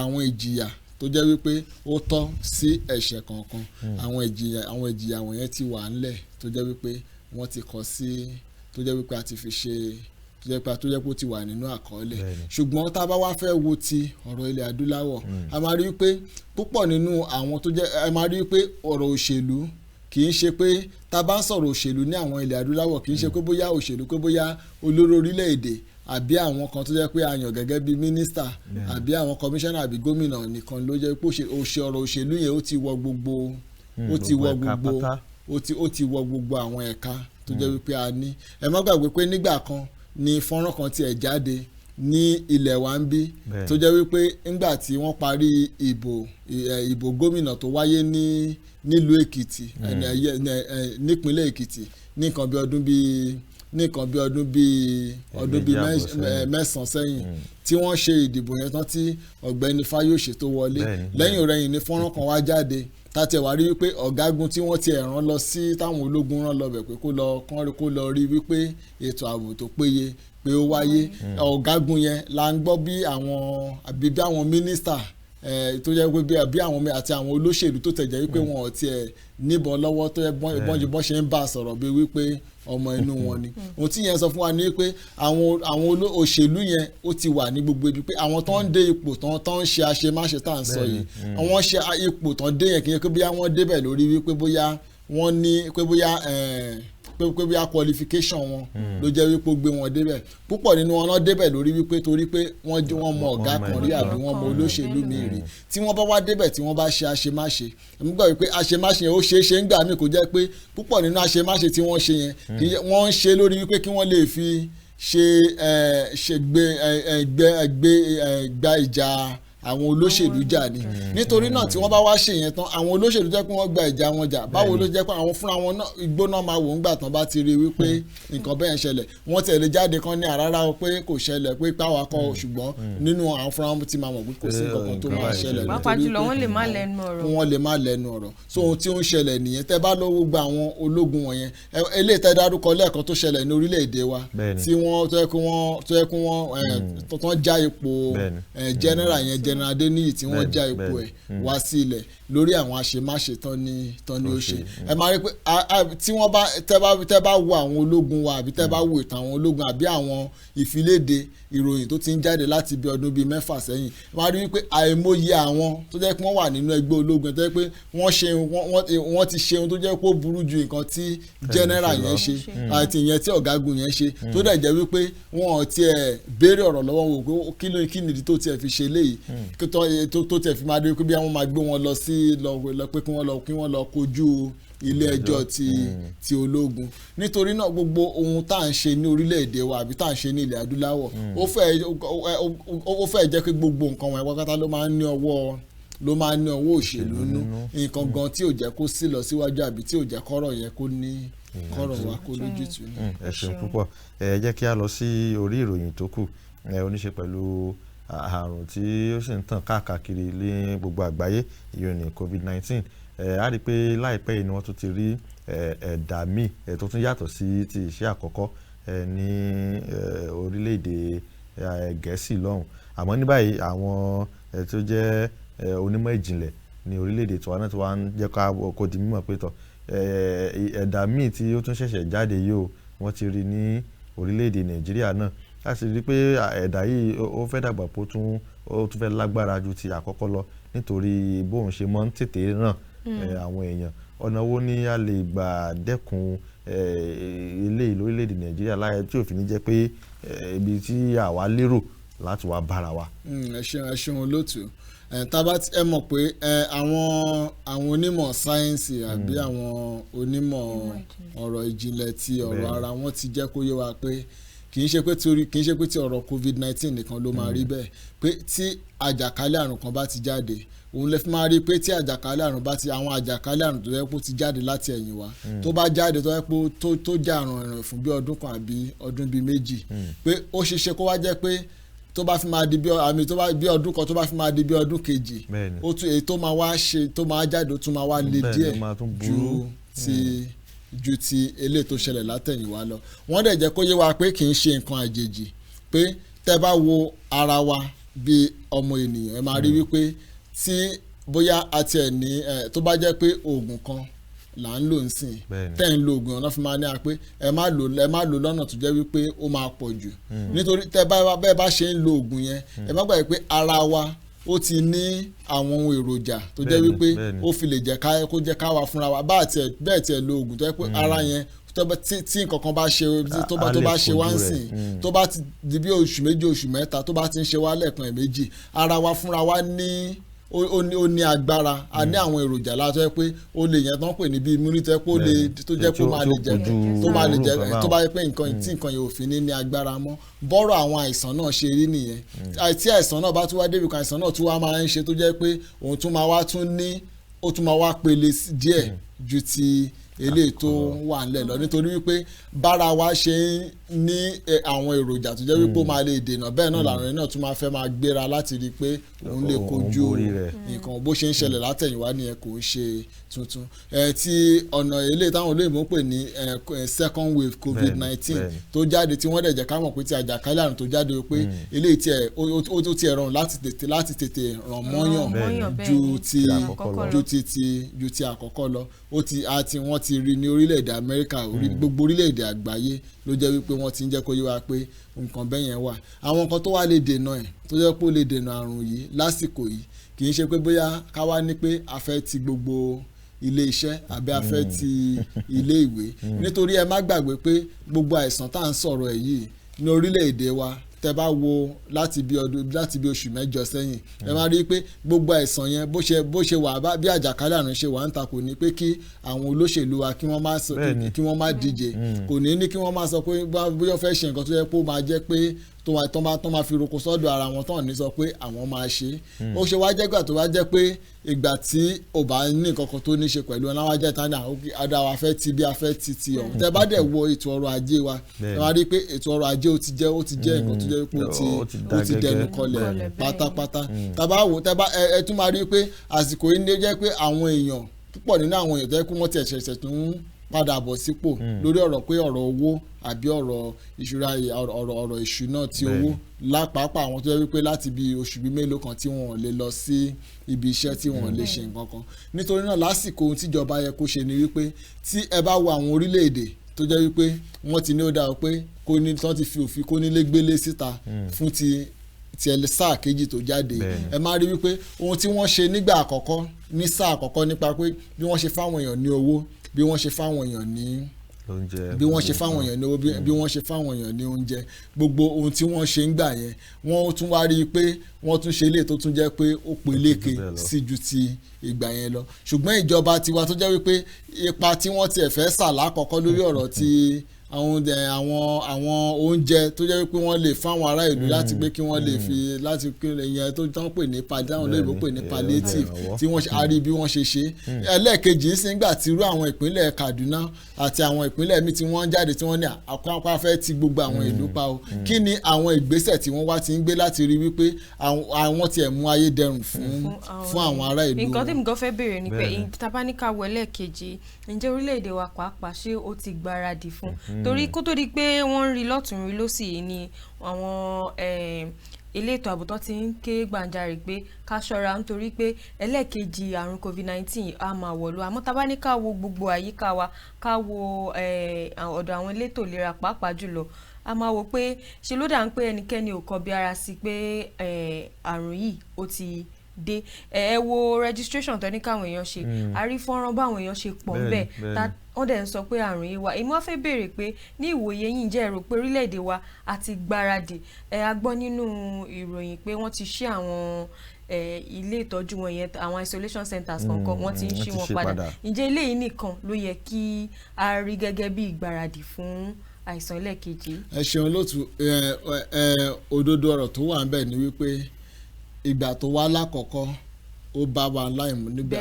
àwọn ìjìyà tó jẹ́ wípé ó tọ́ sí ẹ̀ṣẹ̀ kankan, àwọn ìjìyà wọ̀nyẹn ti wà ńlẹ̀ tó jẹ́ wípé wọ́n ti kọ sí, tó jẹ́ wípé a ti fi ṣe, tó jẹ́ pé ó ti wà nínú àkọọ́lẹ̀. Ṣùgbọ́n tá a bá wá fẹ́ wo ti ọ̀rọ̀ ilẹ̀ adúláwọ̀, a máa rí wípé púpọ̀ nínú àwọn tó jẹ́, a máa rí wípé ọ̀rọ̀ òṣèlú kì í ṣe pé tá a bá ń sọ̀rọ̀ òṣèlú ní àwọn ilẹ̀ adúláwọ̀, kì í ṣe pé bóyá òṣèlú pé bóyá olórí orílẹ̀-èdè àbí àwọn kan tó jẹ́ pé a yàn gẹ́gẹ́ bí mínísítà àbí àwọn kọmíṣánná àbí gómìnà nìkan ló jẹ́ pé ọ̀rọ̀ òṣèlú yẹn ó ti wọ gbogbo àwọn ẹ̀ka tó jẹ́ wípé a ní. Ẹ má gbàgbé pé nígbà kan ni fọ́nrán kan tiẹ̀ jáde ní ilẹ̀ wa ń bí tó jẹ́ wípé nígbà tí wọ́n parí ìbò gómìnà tó wáyé nílùú Èkìtì nípínlẹ̀ Èkìtì ní nǹkan bí ọdún bíi 9 sẹ́yìn tí wọ́n ṣe ìdìbò yẹn tán tí ọ̀gbẹ́ni Fáyọ̀ṣe tó wọlé. Lẹ́yìn ọ̀rẹ́yìn ni fọ́nrán kan wá jáde táti ẹ̀ wá rí wípé ọ̀gágun tí wọ́n ti rán lọ sí táwọn ológun rán lọ bẹ̀ pé kó lọ rí wípé ètò ààbò tó péye pé ó wáyé. Ọ̀gágun yẹn la ń gbọ́ bí àwọn mínísítà tó jẹ́ pé bí àwọn àti àwọn olóṣèlú tó tẹ̀jẹ́ wípé wọn ò tiẹ̀ níbọn lọ́wọ́ tó yẹ bọ́n ṣe ń bá a sọ̀rọ̀ bí wípé ọmọ inú wọn ni. Ohun tí yẹn sọ fún wa ni pé àwọn òṣèlú yẹn ó ti wà ní gbogbo ibi, pé àwọn tó ń dé ipò tó ń ṣe àṣemáṣe tá à ń sọ yìí, àwọn ṣe ipò tó ń dé yẹn kì í ṣe pé bóyá wọ́n débẹ̀ lórí wípé bóyá wọ́n ní pé bóyá qualification wọn ló jẹ́ wípé ó gbé wọn débẹ̀. Púpọ̀ nínú wọn náà débẹ̀ lórí wípé torí pé wọ́n mọ ọ̀gá kan rí àbí wọ́n mọ olóṣèlú míì rí. Tí wọ́n bá wá débẹ̀ tí wọ́n bá ṣe àṣemáṣe, èmi gbà wípé àṣemáṣe yẹn ó ṣeé ṣe ń gbà mí kó jẹ́ pé púpọ̀ nínú àṣemáṣe tí wọ́n ṣe yẹn wọ́n ń ṣe lórí wípé kí wọ́n lè fi gba ìjà àwọn olóṣèlú jà ni. Nítorí náà tí wọ́n bá wá ṣe yẹn tán, àwọn olóṣèlú jẹ́ pé wọ́n gba ìjà wọn jà, báwo ló jẹ́ pé àwọn fúnra wọn náà igbó náà máa wò ń gbà tán bá ti rí wípé nǹkan bẹ́ẹ̀ ń ṣẹlẹ̀. Wọ́n tẹ̀lé jáde kan ní àrárá pé kò ṣẹlẹ̀ pé páwa kọ́, ṣùgbọ́n nínú àwọn fúnra wọn ti máa mọ̀ pé kò sí nǹkan kan tó máa ṣẹlẹ̀. pàápàá jùlọ wọ́n lè má lẹ́nu ọ̀rọ̀. So ohun tí ó ń ṣẹlẹ̀ nìyẹn. Tẹ́ bá lọ́wọ́ gba àwọn ológun wọ̀nyẹn, eléyìí tẹ́ dárúkọ lẹ́ẹ̀kan tó ṣẹlẹ̀ ní orílẹ̀-èdè wa tí wọ́n tó yẹ kí wọ́n tán já ipò general yẹn, General Adéníyì tí wọ́n já ipò ẹ̀ wá sí ilẹ̀ lórí àwọn àṣemáṣe tán ni ó ṣe. Ẹ máa rí pé tí wọ́n bá tẹ́ bá wo àwọn ológun wa àbí tẹ́ bá wo ìtàn àwọn ológun àbí àwọn ìfiléde ìròyìn tó ti ń jáde láti bí ọdún bíi 6 sẹ́yìn, ẹ máa rí wípé àìmọye àwọn tó jẹ́ pé wọ́n wà nínú ẹgbẹ́ ológun tó jẹ́ pé wọ́n ti ṣe ohun tó jẹ́ pé ó burú ju nǹkan tí general yẹn ṣe àti ìyẹn tí ọ̀gágun yẹn ṣe, tó dẹ̀ jẹ́ wípé wọn ò tiẹ̀ béèrè ọ̀rọ̀ lọ́wọ́ wọn pé kí nìdí tó tiẹ̀ fi ṣe léyìí, tó tẹ̀ fi máa dé pé bí wọ́n máa gbé wọn lọ sí lọ pé kí wọ́n lọ kojú ilé ẹjọ́ ti ológun. Nítorí náà gbogbo ohun tá à ń ṣe ní orílẹ̀-èdè wa àbí tá à ń ṣe ní ilẹ̀ adúláwọ̀ ó fẹ́ jẹ́ pé gbogbo nǹkan wọn pátá ló máa ń ní ọwọ́ òṣèlú nú, nǹkan gan tí ò jẹ́ kó sí lọ síwájú àbí tí ò jẹ́ kọ́rọ̀ yẹn kó ní kọ́rọ̀ wa kó lójútùú. Ẹ ṣeun púpọ̀. Ẹ jẹ́ kí a lọ sí orí ìròyìn tó kù oníṣe pẹ̀lú àrùn tí ó sì ń tàn káàkiri ní gbogbo àgbáyé, ìyẹn ní COVID-19. A rí i pé láìpẹ́ yìí ni wọ́n tún ti rí ẹ̀dà míì tó tún yàtọ̀ sí ti ìṣẹ́ àkọ́kọ́ ní orílẹ̀-èdè Gẹ̀ẹ́sì lọ́hùn. Àmọ́ ní báyìí àwọn tó jẹ́ onímọ̀ ìjìnlẹ̀ ní orílẹ̀-èdè tiwa náà tí wọ́n ń jẹ́ kó di mímọ̀ pé tọ̀ ẹ̀dà míì tí ó tún ṣẹ̀ṣẹ̀ jáde yìí o wọ́n ti rí ní orílẹ̀-èdè Nàìjíríà náà. A sì rí i pé ẹ̀dà yìí ó fẹ́ dàgbà pé ó tún fẹ́ lágbára ju ti àkọ́kọ́ lọ nítorí bóun ṣe mọ́ ń tètè ràn àwọn èèyàn. Ọ̀nà wo ni a lè gbà dẹ́kun eléyìí lórílẹ̀-èdè Nàìjíríà láyé tí òfin ní jẹ́ pé ibi tí àwa lérò láti wá bára wa. ẹ ṣeun olóòtú. Ẹ mọ̀ pé àwọn onímọ̀ sáyẹ́ǹsì àbí àwọn onímọ̀ ọ̀rọ̀ ìjìnlẹ̀ ti ọ̀rọ̀ ara wọn ti jẹ́ kó yé wa pé kì í ṣe pé tí ọ̀rọ̀ COVID-19 nìkan ló máa rí bẹ́ẹ̀, pé tí àjàkálẹ̀ àrùn kan bá ti jáde òun lè fi máa rí i pé tí àjàkálẹ̀ àrùn àwọn àjàkálẹ̀ àrùn tó yẹ pé ó ti jáde láti ẹ̀yìn wá tó bá jáde tó yẹ pé tó já àrùn ẹ̀ràn fún bí ọdún kan àbí ọdún bíi méjì, pé ó ṣeé ṣe kó wá jẹ́ pé tó bá fi máa di bí ọdún kan tó bá fi máa di bí ọdún kejì ó tún èyí tó máa jáde ó tún máa wá le díẹ̀ ju ti eléyìí tó ṣẹlẹ̀ látẹ̀yìnwá lọ. Wọ́n dẹ̀ jẹ́ kó yé wa pé kì í ṣe nǹkan àjèjì, pé tẹ́ bá wo ara wa bí ọmọ ènìyàn ẹ máa rí wípé tí bóyá àti ẹ̀ ní tó bá jẹ́ pé oògùn kan là ń lò ń sìn tẹ́ ń lo oògùn ọ̀nà fi máa ní a pé ẹ má lò lọ́nà tó jẹ́ wípé ó máa pọ̀ jù, nítorí bẹ́ẹ̀ bá ṣe ń lo oògùn yẹn ẹ má gbàgbé pé ara wa ó ti ní àwọn ohun èròjà tó jẹ́ wípé ó fi lè jẹ́ kó jẹ́ káwa fúnra wa bẹ́ẹ̀ tiẹ̀ lo oògùn tó jẹ́ pé ara yẹn tí nǹkan kan bá ṣe tó bá ṣe wá ń sìn tó bá ti di bí oṣù méjì oṣù mẹ́ta tó bá ti ń ṣe wá lẹ́ẹ̀kan ẹ̀méjì ara wa fúnra wa ní ó ní agbára a ní àwọn èròjà látọ́ ẹ pé ó lè yẹn tán pè ní bíi immunity tó jẹ́ pé ó máa lè jẹ́ tó bá yẹ pé tí nǹkan yẹn ò fi ní agbára mọ́ bọ́rọ̀ àwọn àìsàn náà ṣe rí nìyẹn. Tí àìsàn náà bá tún wá débi kan àìsàn náà tún wá máa ń ṣe tó jẹ́ pé òun tún máa wá pele díẹ̀ ju ti eléyìí tó wà nílẹ̀ lọ, nítorí wípé bára wa ṣe ń ní àwọn èròjà tó jẹ́ wípé ó máa lè dènà bẹ́ẹ̀ náà làwọn náà tún máa fẹ́ máa gbéra láti rí i pé òun lè kojú nǹkan bó ṣe ń ṣẹlẹ̀ látẹ̀yìnwá nìyẹn kò ń ṣe tuntun. Ti ọ̀nà eléyìí táwọn olóyìnbó ń pè ní second wave COVID-19 tó jáde tí wọ́n dẹ̀ jẹ́ ká mọ̀ pé ti àjàkálẹ̀ àrùn tó jáde pé eléyìí tiẹ̀ ó tiẹ̀ rọrùn láti tètè ràn mọ́yàn ju ti àkọ́kọ́ lọ. Wọ́n ti rí ní orílẹ̀-èdè Amẹ́ríkà gbogbo orílẹ̀-èdè àgbáyé ló jẹ́ wípé wọ́n ti ń jẹ́ kó yé wa pé nǹkan bẹ́ẹ̀ yẹn wà. Àwọn nǹkan tó wá lè dènà ẹ̀ tó jẹ́ pé ó lè dènà àrùn yìí lásìkò yìí kì í ṣe pé bóyá ká wá ní pé a fẹ́ ti gbogbo ilé iṣẹ́ àbí a fẹ́ ti ilé ìwé, nítorí ẹ má gbàgbé pé gbogbo àìsàn tá à ń sọ̀rọ̀ ẹ̀ yìí ní orílẹ̀-èdè wa tẹ́ bá wo láti bí oṣù mẹ́jọ sẹ́yìn ẹ máa rí i pé gbogbo àìsàn yẹn bó ṣe wà bí àjàkálẹ̀ àrùn ṣe wà ń ta kò ní pé kí àwọn olóṣèlú wa kí wọ́n má díje, kò ní kí wọ́n má sọ pé bóyá fẹ́ ṣe nǹkan tó yẹ pé ó máa jẹ́ pé tó máa fi roko sọ́dọ̀ ara wọn tán ní sọ pé àwọn máa ṣe. Ó ṣe wá jẹ́gbà tó wá jẹ́ pé ìgbà tí ò bá ní nǹkan kan tó ní ṣe pẹ̀lú ọ̀nà wájẹ́ tán náà adá wa fẹ́ ti bí a fẹ́ ti ọ̀hún. Tẹ́ bá dẹ̀ wo ètò ọrọ̀ ajé wa ẹ wá rí i pé ètò ọrọ̀ ajé ó ti jẹ́ nǹkan tó jẹ́ pé ó ti dẹnu kọlẹ̀ pátápátá. Ẹ tún máa rí i pé àsìkò yìí ní jẹ́ pé àwọn èèyàn púpọ̀ nínú àwọn èèyàn tó yẹ kó wọ́n ti ṣẹ̀ṣẹ̀ tún padà bọ̀ sípò lórí ọ̀rọ̀ pé ọ̀rọ̀ owó àbí ọ̀rọ̀ ìṣúra ọ̀rọ̀ ìṣúná ti owó lápapọ̀ àwọn tó yẹ wípé láti bí oṣù bíi mélòó kan tí wọn ò lè lọ sí ibi iṣẹ́ tí wọn ò lè ṣe nǹkan kan. Nítorí náà lásìkò ohun tíjọba yẹ kó ṣe ni wípé tí ẹ bá wo àwọn orílẹ̀-èdè tó jẹ́ wípé wọ́n ti ní ó dáa pé tán ti fi òfin kónílégbélé síta fún ti sáà kejì tó jáde ẹ máa rí wípé ohun tí wọ́n ṣe nígbà àkọ́kọ́ ní sáà àkọ́kọ́ nípa pé bí wọ́n ṣe fáwọn èèyàn ní owó bí wọ́n ṣe fáwọn èèyàn ní bí wọ́n ṣe fáwọn èèyàn ní owó bí wọ́n ṣe fáwọn èèyàn ní oúnjẹ gbogbo ohun tí wọ́n ṣe ń gbà yẹn wọ́n tún wá rí i pé wọ́n tún ṣe ilé tó tún jẹ́ pé ó peléke sí ju ti ìgbà yẹn lọ ṣùgbọ́n ìjọba tiwa tó jẹ́ wípé ipa tí wọ́n tiẹ̀ fẹ́ sà lákọ̀ọ́kọ́ lórí ọ̀rọ̀ ti àwọn oúnjẹ tó jẹ́ wípé wọ́n lè fáwọn ará ìlú láti gbé kí wọ́n lè fi láti ìyẹn tó tán pè ní dáhùn lóyìnbó pè ní palliative tí wọ́n ṣe àrí bí wọ́n ṣe ṣe ẹlẹ́ẹ̀kejì nígbà tí irú àwọn ìpínlẹ̀ Kaduna àti àwọn ìpínlẹ̀ míì tí wọ́n jáde tí wọ́n ní àpapọ̀ fẹ́ ti gbogbo àwọn ìlú pa o kí ni àwọn ìgbésẹ̀ tí wọ́n wá ti ń gbé láti rí wípé àwọn tiẹ̀ mú ayé dẹrùn fún àwọn ará ìlú. nǹkan tí mo gan fẹ́ béèrè ni pé tabaníkà wọ ẹlẹ́ẹ̀kejì ǹjẹ́ orílẹ̀-èdè wa pàápàá ṣé ó ti gbáradì fún torí kó tó di pé wọ́n ń rí lọ́tún rí lọ́sì yìí ni àwọn ilé ètò ààbò tó ti ń ké gbàǹjarè pé ká ṣọ́ra nítorí pé ẹlẹ́ẹ̀kejì àrùn COVID-19 á máa wọ̀lú àmọ́ tá bá ní ká wo gbogbo àyíká wa ká wo ọ̀dọ̀ àwọn elétò ìlera pàápàá jùlọ a máa wò pé ṣe ló dà ń pé ẹnikẹ́ni ò kọbi ara sí pé àrùn yìí ó ti dé ẹ wo registration tó ní káwọn èèyàn ṣe àrí fọ́nrán báwọn èèyàn ṣe pọ̀ ńbẹ̀ wọ́n dẹ̀ ń sọ pé àrùn yìí wà èmi wá fẹ́ béèrè pé ní ìwòye yín jẹ́ èrò pé orílẹ̀-èdè wa àti gbáradì a gbọ́ nínú ìròyìn pé wọ́n ti ṣí àwọn ilé ìtọ́jú wọn yẹn àwọn isolation centers kankan wọ́n ti ń ṣí wọn padà ǹjẹ́ eléyìí nìkan ló yẹ kí a rí gẹ́gẹ́ bí ìgbáradì fún àìsàn ẹlẹ́ẹ̀kejì? ẹ ṣeun lótú òdodo ọ̀rọ̀ tó wà ń bẹ̀ ni wípé ìgbà tó wá lákọ̀ọ́kọ́ ó bá wa láìmú nígbà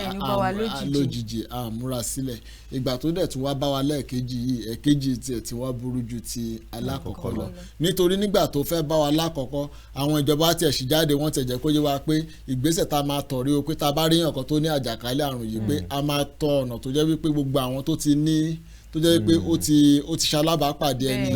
lójijì àmúra sílẹ̀ ìgbà tó dẹ̀ tún wá bá wa lẹ́ẹ̀kejì yìí ẹ̀kejì tiẹ̀ tí wọ́n burú ju ti alákọ̀ọ́kọ́ lọ nítorí nígbà tó fẹ́ bá wa lákọ̀ọ́kọ́ àwọn ìjọba tiẹ̀ sì jáde wọ́n tiẹ̀ jẹ́ kó yé wa pé ìgbésẹ̀ tá a máa tọ̀ rí o pé tá a bá rí èèyàn kan tó ní àjàkálẹ̀ àrùn yìí pé a máa tọ ọ̀nà tó jẹ́ wípé gbogbo àwọn tó ti ní tó jẹ́ pé ó ti ṣalábàápàdé ẹni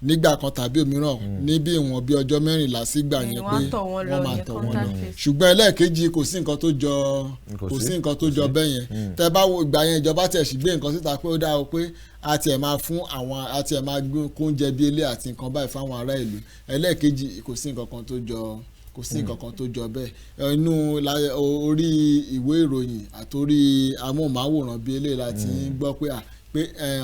nígbà kan tàbí òmíràn níbi ìwọ̀n bí ọjọ́ 14 sígbà yẹn pé wọ́n máa tọ̀ wọ́n lọ ṣùgbọ́n ẹlẹ́ẹ̀kejì kò sí nǹkan tó jọ bẹ́ẹ̀ yẹn tẹ́ bá wo ìgbà yẹn ìjọba tiẹ̀ sì gbé nǹkan síta pé ó dáa o pé a tiẹ̀ máa fún àwọn a tiẹ̀ máa gbé oúnjẹ bí ilé àti nǹkan báyìí fáwọn ará ìlú ẹlẹ́ẹ̀kejì kò sí nǹkan kan tó jọ bẹ́ẹ̀ inú orí ìwé ìròyìn àtòrí amóhùnmáwòrán bí eléyìí láti gbọ́ pé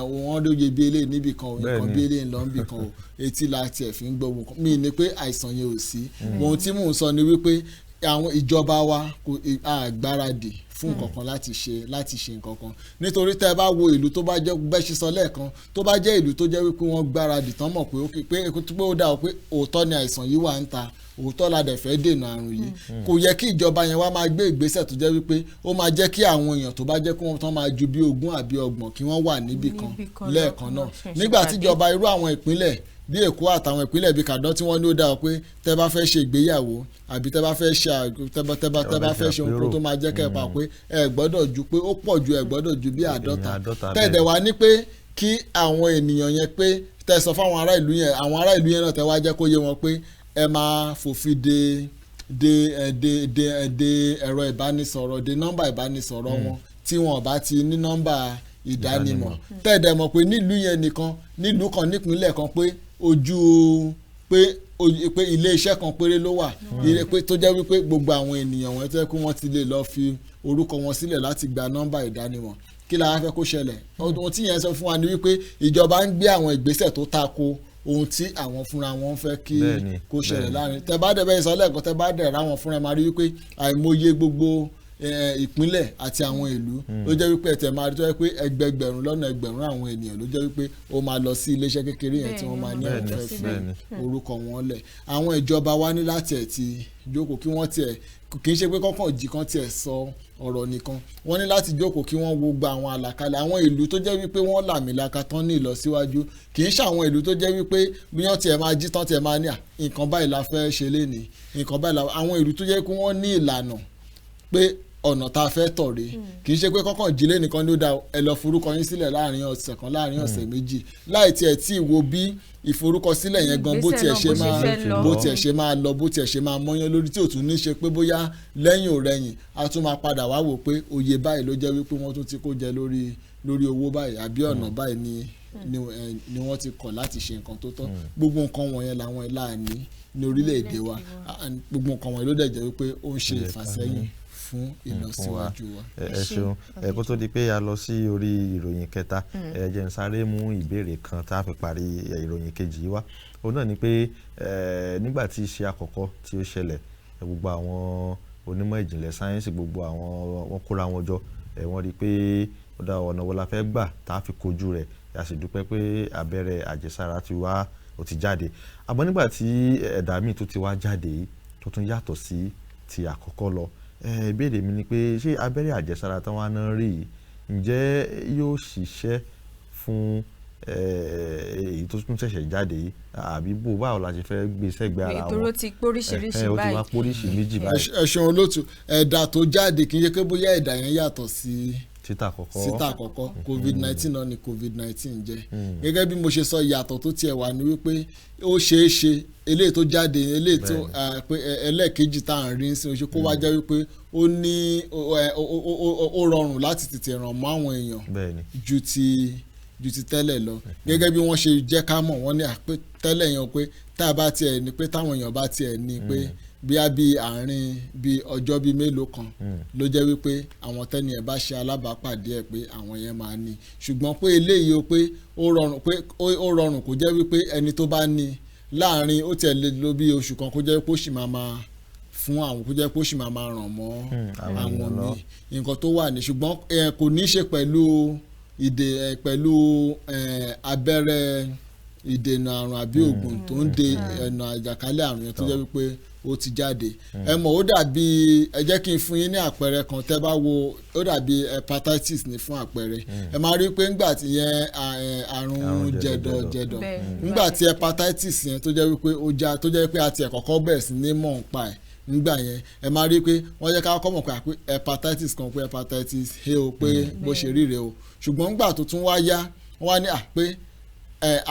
wọ́n lóye bí eléyìí níbì kan nǹkan bí eléyìí lọ níbì kan etí la tiẹ̀ fi ń gbọ́ wọn mí ni pé àìsàn yẹn ò sí ohun tí mò ń sọ ni wípé àwọn ìjọba wa kò gbáradì fún nǹkan kan láti ṣe nǹkan kan nítorí tẹ́ ẹ bá wo ìlú tó bá jẹ́ bẹ́ẹ̀ ṣe sọ lẹ́ẹ̀kan tó bá jẹ́ ìlú tó jẹ́ wípé wọ́n gbáradì tán mọ̀ pé ó dà ó pé òótọ́ ni àìsàn yìí wà ń ta òótọ́ la dẹ̀ fẹ́ dènà àrùn yìí kò yẹ kí ìjọba yẹn wá máa gbé ìgbésẹ̀ tó jẹ́ wípé ó máa jẹ́ kí àwọn èèyàn tó bá jẹ́ kí wọ́n tán máa ju bí 20 àbí 30 kí wọ́n wà níbì kan lẹ́ẹ̀kan náà nígbà tí ìjọba irú àwọn ìpínlẹ̀ bí Èkó àtàwọn ìpínlẹ̀ bíi Kaduna tí wọ́n ní ó dáa pé tẹ́ bá fẹ́ ṣe ìgbéyàwó àbí tẹ́ bá fẹ́ ṣe ohun tó máa jẹ́ kẹ́ẹ̀pà pé ẹ gbọ́dọ̀ ju pé ó pọ̀ ju ẹ gbọ́dọ̀ ju bí 50 tẹ́ẹ̀dẹ̀ wá ní pé kí àwọn ènìyàn yẹn pé tẹ́ sọ fáwọn ará ìlú yẹn náà tẹ́ wá jẹ́ kó yé wọn pé ẹ máa fòfin de ẹ̀rọ ìbánisọ̀rọ̀ de nọ́mbà ìbánisọ̀rọ̀ wọn tí wọn bá ti ní nọ́mbà ìdánimọ̀ tẹ́ẹ̀dẹ̀ mọ̀ pé nílùú yẹn nìkan nílùú kan nípínlẹ̀ kan pé pé ilé iṣẹ́ kan péré ló wà tó jẹ́ wípé gbogbo àwọn ènìyàn wọn tẹ́ kí wọ́n ti lè lọ́ọ́ fi orúkọ wọn sílẹ̀ láti gba nọ́mbà ìdánimọ̀ kí la fẹ́ kó ṣẹlẹ̀ ohun tí yẹn sọ fún wa ni wípé ìjọba ń gbé àwọn ìgbésẹ̀ tó tako ohun tí àwọn fúnra wọn fẹ́ kí kó ṣẹlẹ̀ láàrin tẹ́ bá dẹ̀ bẹ́ẹ̀ sọ lẹ́ẹ̀kan tẹ́ bá dẹ̀ ráwọn fúnra máa rí wípé àìmọye gbogbo ìpínlẹ̀ àti àwọn ìlú ló jẹ́ wípé ẹ̀tẹ̀ máa rí tó yẹ pé ẹgbẹgbẹ̀rún lọ́nà ẹgbẹ̀rún àwọn ènìyàn ló jẹ́ wípé ó máa lọ sí iléeṣẹ́ kékeré yẹn tí wọ́n máa ní àwọn fẹ́ fi orúkọ wọn lẹ̀ àwọn ìjọba wa ní láti ẹ̀ ti jókòó kí wọ́n tiẹ̀ kì í ṣe pé kọ́kàn jí kan tiẹ̀ sọ ọ̀rọ̀ nìkan wọ́n ní láti jókòó kí wọ́n wo gba àwọn àlàkalẹ̀ àwọn ìlú tó jẹ́ wípé wọ́n làmìlaka tán ní ìlọsíwájú kì í ṣe àwọn ìlú tó jẹ́ wípé bí wọ́n tiẹ̀ máa jí tán tiẹ̀ máa ní nǹkan báyìí la fẹ́ ṣe lénìí nǹkan báyìí la àwọn ìlú tó jẹ́ pé wọ́n ní ìlànà pé ọ̀nà tá a fẹ́ tọ̀ rèé kì í ṣe pé kọ́kàn jílé nìkan ló dá ẹ lọ forúkọ yín sílẹ̀ láàrin ọ̀sẹ̀ kan láàrin ọ̀sẹ̀ méjì láì tiẹ̀ tí wo bí ìforúkọsílẹ̀ yẹn gan bó tiẹ̀ ṣe máa lọ bó tiẹ̀ ṣe máa mọ́yán lórí tí ò tún ní ṣe pé bóyá lẹ́yìn ò rẹ̀yìn a tún máa padà wá wò pé òye báyìí ló jẹ́ wípé wọ́n tún ti kó jẹ lórí owó báyìí àbí ọ̀nà báyìí ni wọ́n ti kọ̀ láti ṣe nǹkan tó tọ́ gbogbo nǹkan wọ̀nyẹn làwọn ìlànà ní orílẹ̀-èdè wa gbogbo nǹkan wọ̀nyẹn ló dẹ̀ jẹ́ wípé ó ń ṣe ìfàsẹ́yìn fún ìlọsíwájú wa. ẹ ṣeun kó tó di pé a lọ sí orí ìròyìn kẹta ẹ jẹ́ n sáré mú ìbéèrè kan tá a fi parí ìròyìn kejì yìí wá òun náà ni pé nígbà tí iṣẹ́ àkọ́kọ́ tí ó ṣẹlẹ̀ gbogbo àwọn onímọ̀ ìjìnlẹ̀ sáyẹ́nsì gbogbo àwọn wọn kóra wọn jọ wọ́n rí i pé ó dá ọ̀nà wo la fẹ́ gbà tá a fi kojú rẹ̀ a sì dúpẹ́ pé abẹ́rẹ́ àjẹsára ti wá ó ti jáde àmọ́ nígbà tí ẹ̀dà míì tó ti wá jáde yìí tó tún yàtọ̀ sí ti àkọ́kọ́ lọ ìbéèrè mi ni pé ṣé abẹ́rẹ́ àjẹsára táwọn náà rí yìí ǹjẹ́ yóò ṣiṣẹ́ fún èyí tó tún ṣẹ̀ṣẹ̀ jáde yìí àbí báwo la ṣe fẹ́ gbé sẹ́gbẹ̀ẹ́ ara wọn ètò ti póríṣiríṣi báyìí ó ti wá póríṣi méjì báyìí. ẹ ṣeun olóòtú ẹ̀dà tó jáde kì í ṣe pé bóyá ẹ̀dà yẹn yàtọ̀ sí síta àkọ́kọ́ covid-19 náà ni covid-19 jẹ́ gẹ́gẹ́ bí mo ṣe sọ ìyàtọ̀ tó tiẹ̀ wà ní wípé ó ṣeé ṣe eléyìí tó jáde eléyìí tó ẹlẹ́ẹ̀kejì tá à ń rí sí oṣù kó wá jẹ́ wípé ó rọrùn láti tètè ràn mọ́ àwọn èèyàn ju ti tẹ́lẹ̀ lọ gẹ́gẹ́ bí wọ́n ṣe jẹ́ ká mọ̀ wọ́n ní àpé tẹ́lẹ̀ yẹn pé tá a bá tiẹ̀ ní pé táwọn èèyàn bá tiẹ̀ ní pé bí àárín bí ọjọ́ bíi mélòó kan ló jẹ́ wípé àwọn tẹ́ni ẹ̀ bá ṣe alábàápàdé ẹ̀ pé àwọn yẹn máa ní ṣùgbọ́n pé eléyìí ó pé ó rọrùn kó jẹ́ wípé ẹni tó bá ní láàárín ó tiẹ̀ lè lo bí oṣù kan kó jẹ́ pé ó sì máa fún àwọn kó jẹ́ pé ó sì máa ràn mọ́ àwọn míì nǹkan tó wà ní ṣùgbọ́n kò ní í ṣe pẹ̀lú abẹ́rẹ́ ìdènà àrùn àbí oògùn tó ń de ẹ̀nà àjàkálẹ̀ àrùn yẹn tó jẹ́ wípé ó ti jáde ẹ mọ̀ ó dàbí ẹ jẹ́ kí n fún yín ní àpẹẹrẹ kan tẹ́ bá wo ó dàbí hepatitis ní fún àpẹẹrẹ ẹ máa rí pé ńgbà tí yẹn àrùn jẹ̀dọ̀ ńgbà tí hepatitis yẹn tó jẹ́ wípé ó já tó jẹ́ pé àti ẹ̀kọ́kọ́ bẹ̀rẹ̀ sí ní mọ̀ ń pa ẹ̀ nígbà yẹn ẹ máa rí pé wọ́n jẹ́ ká kọ́ mọ̀ pé hepatitis kan pé hepatitis A o pé bó ṣe rí rèé o ṣùgbọ́n ńgbà tó tún wá yá wọ́n wá ní pé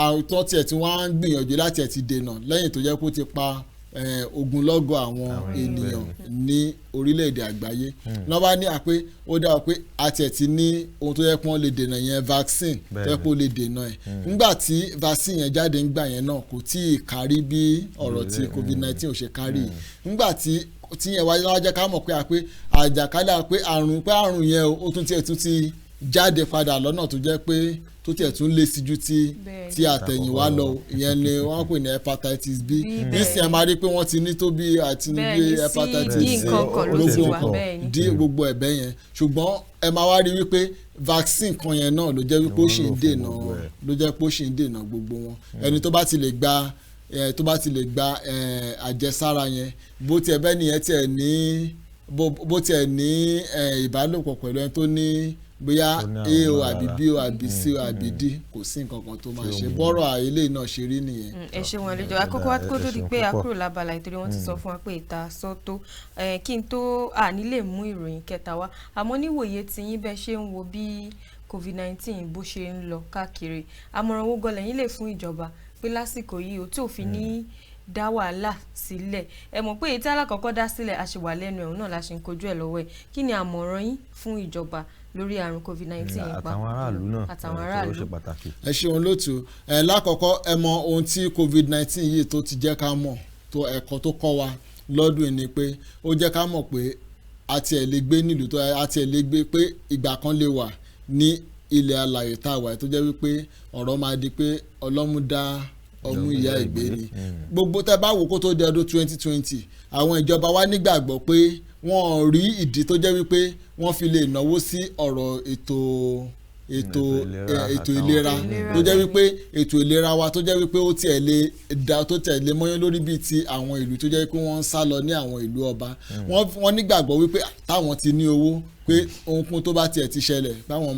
àwùjọ tiẹ̀ tí wọ́n á ń gbìyànjú láti ẹ̀ ti dènà lẹ́yìn tó jẹ́ kó ti pa ogunlọ́gọ̀ àwọn ènìyàn ní orílẹ̀-èdè àgbáyé náà bá ní pé ó dáa pé àti ẹ̀ ti ní ohun tó yẹ kí wọ́n lè dènà yẹn vaccine tó yẹ kó lè dènà ẹ̀ nígbà tí vaccine yẹn jáde ńgbà yẹn náà kò tí ì kárí bí ọ̀rọ̀ tí covid-19 ò ṣe kárí nígbà tí yẹn wáyé wá jẹ́ ká mọ̀ pé àjàkálẹ̀ pé àrùn yẹn ó tún ti jáde padà lọ́nà tó jẹ́ pé tó tiẹ̀ tún lé síjú tí àtẹ̀yìnwá lọ ìyẹn ni wọ́n pè ní hepatitis B nísìnyẹn máa rí pé wọ́n ti ní tó bí àti ní bí hepatitis gbogbo ẹ̀bẹ̀ yẹn ṣùgbọ́n ẹ máa wá rí wípé vaccine kan yẹn náà ló jẹ́ wípé ó sì ń dènà gbogbo wọn ẹni tó bá ti lè gba àjẹsára yẹn bó tiẹ̀ bẹ́ẹ̀ nìyẹn tiẹ̀ ní ìbálòpọ̀ pẹ̀lú ẹni tó ní bóyá A o àbí B o àbí C o àbí D kò sí nǹkan kan tó máa ṣe bọ́rọ̀ àìlè náà ṣe rí nìyẹn. ẹ ṣeun àlejò àkọ́kọ́ wá kó tó di pé a kúrò lábala ìtorí wọ́n ti sọ fún wa pé ìta sọ́tò kí n tó àní lè mú ìròyìn kẹta wá àmọ́ níwòye tiyín bẹ́ẹ̀ ṣe ń wo bí covid-19 bó ṣe ń lọ káàkiri àmọ̀ràn owó gọlẹ̀ yín lè fún ìjọba pé lásìkò yìí ó tí ò fi ní dá wàhálà sílẹ̀ ẹ mọ̀ pé èyí tí alákọ̀ọ́kọ́ dá sílẹ̀ a ṣe wà lẹ́nu ẹ̀hún náà la ṣe ń kojú ẹ̀ lọ́wọ́ ẹ̀ kí ni àmọ̀ràn yín fún ìjọba lórí àrùn covid-19 àtàwọn aráàlú náà àtàwọn aráàlú ṣe pàtàkì. ẹ ṣeun lótú lákọ̀ọ́kọ́ ẹ mọ ohun tí covid-19 yìí tó ti jẹ́ ká mọ̀ tó ẹ̀kọ́ tó kọ́ wa lọ́dún yìí ni pé ó jẹ́ ká mọ̀ pé àti ẹ̀ lè gbé nílùú tó àti ẹ̀ lè gbé pé ìgbà kan lè wà ní ilẹ̀ alàyè tá a wà tó jẹ́ wípé ọ̀rọ̀ máa di pé ọlọ́mú dá ọmú ìyá ìgbé ni gbogbo tẹ́ bá wò kó tó di ọdún 2020 àwọn ìjọba wa nígbàgbọ́ pé wọ́n rí ìdí tó jẹ́ wípé wọ́n fi lè náwó sí ọ̀rọ̀ ètò ìlera tó jẹ́ wípé ètò ìlera wa tó jẹ́ wípé ó tiẹ̀ lè mọ́yán lórí bíi ti àwọn ìlú tó jẹ́ wípé wọ́n ń sá lọ ní àwọn ìlú ọba wọ́n nígbàgbọ́ wípé táwọn ti ní owó pé ohunkóhun tó bá tiẹ̀ ti ṣẹlẹ̀ báwọn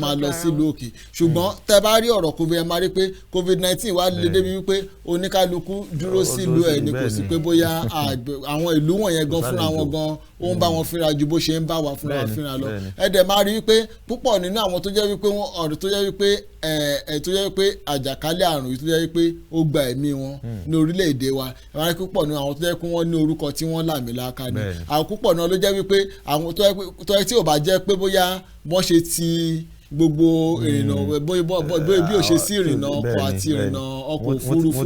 máa lọ sílùú òkè ṣùgbọ́n tẹ́ bá rí ọ̀rọ̀ covid ẹ máa rí pé covid-19 wá lè débi wípé oníkálukú dúró sílùú ẹ̀ ni kò sí pé bóyá àwọn ìlú wọ̀nyẹn gan fúnra wọn gan ó ń bá wọn fínra ju bó ṣe ń bá wa fúnra wọn fínra lọ ẹ dẹ̀ máa rí wípé púpọ̀ nínú àwọn tó jẹ́ wípé ọ̀rọ̀ tó jẹ́ wípé àjàkálẹ̀ àrùn yìí tó jẹ́ wípé ó gba ẹ̀mí wọn ní orílẹ̀-èdè wa ẹ máa rí púpọ̀ nínú àwọn tó jẹ́ pé wọ́n ní orúkọ tí wọ́n làmìlaka ni àwọn púpọ̀ náà ló jẹ́ wípé àwọn tó yẹ tí ò bá jẹ́ pé bóyá wọ́n ṣe ti gbogbo ìrìnà bí ó ṣe sí ìrìnà ọkọ̀ àti ìrìnà ọkọ̀ òfurufú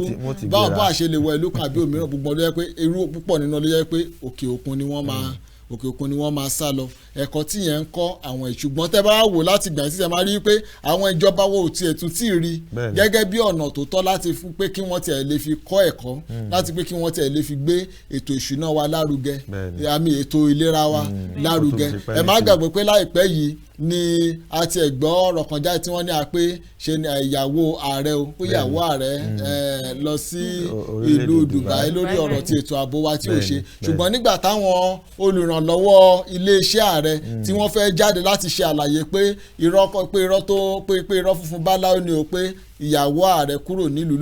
báwo bá a ṣe lè wọ ìlú kan àbí òmíràn gbogbo ló yẹ pé irú púpọ̀ nínú ló yẹ pé òkè òkun ni wọ́n máa sá lọ ẹ̀kọ́ tí yẹn ń kọ́ àwọn ìṣùgbọ́n tẹ́ bá wò láti gbà tí ẹ máa rí pé àwọn ìjọba wo ò tiẹ̀ tún tí ì rí gẹ́gẹ́ bí ọ̀nà tó tọ́ láti fún pé kí wọ́n tiẹ̀ lè fi kọ́ ẹ̀kọ́ láti pé kí wọ́n tiẹ̀ lè fi gbé ètò ìṣúná wa lárugẹ àmì ètò ìlera wa lárugẹ ẹ má gbàgbé pé láìpẹ́ yìí ni a ti ẹ̀gbọ́ ọ̀rọ̀ kan jáde tí wọ́n ní pé ṣe ìyàwó ààrẹ o pé ìyàwó ààrẹ lọ sí ìlú Dubai lórí ọ̀rọ̀ ti ètò ààbò wa tí ò ṣe ṣùgbọ́n nígbà táwọn olùrànlọ́wọ́ iléeṣẹ́ ààrẹ tí wọ́n fẹ́ jáde láti ṣe àlàyé pé irọ́ funfun báláwo ni o pé ìyàwó ààrẹ kúrò nílùú